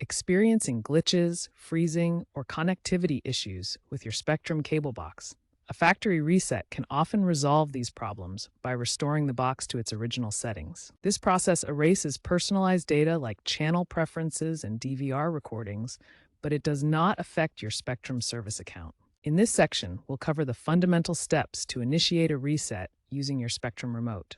Experiencing glitches, freezing, or connectivity issues with your Spectrum cable box. A factory reset can often resolve these problems by restoring the box to its original settings. This process erases personalized data like channel preferences and DVR recordings, but it does not affect your Spectrum service account. In this section, we'll cover the fundamental steps to initiate a reset using your Spectrum remote.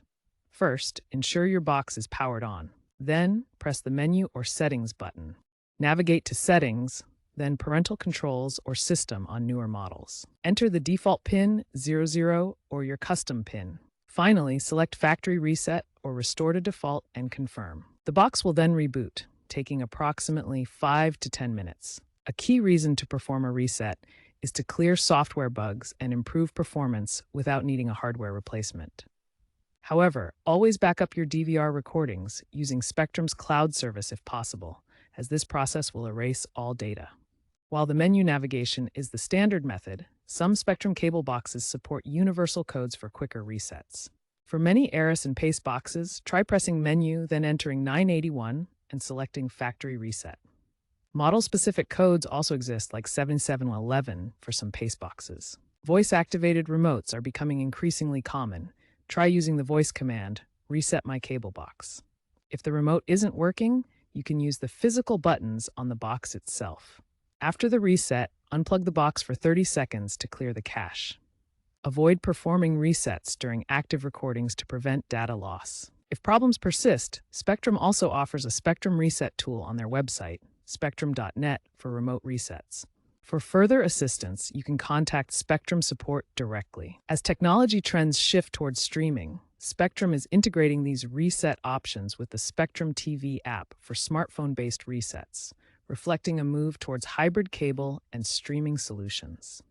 First, ensure your box is powered on. Then, press the Menu or Settings button. Navigate to Settings, then Parental Controls or System on newer models. Enter the default PIN 00 or your custom PIN. Finally, select Factory Reset or Restore to Default and confirm. The box will then reboot, taking approximately 5 to 10 minutes. A key reason to perform a reset is to clear software bugs and improve performance without needing a hardware replacement. However, always back up your DVR recordings using Spectrum's cloud service if possible, as this process will erase all data. While the menu navigation is the standard method, some Spectrum cable boxes support universal codes for quicker resets. For many Aris and Pace boxes, try pressing Menu, then entering 981 and selecting Factory Reset. Model-specific codes also exist, like 7711 for some Pace boxes. Voice-activated remotes are becoming increasingly common. Try using the voice command, Reset My Cable Box. If the remote isn't working, you can use the physical buttons on the box itself. After the reset, unplug the box for 30 seconds to clear the cache. Avoid performing resets during active recordings to prevent data loss. If problems persist, Spectrum also offers a Spectrum Reset tool on their website, spectrum.net, for remote resets. For further assistance, you can contact Spectrum support directly. As technology trends shift towards streaming, Spectrum is integrating these reset options with the Spectrum TV app for smartphone-based resets, reflecting a move towards hybrid cable and streaming solutions.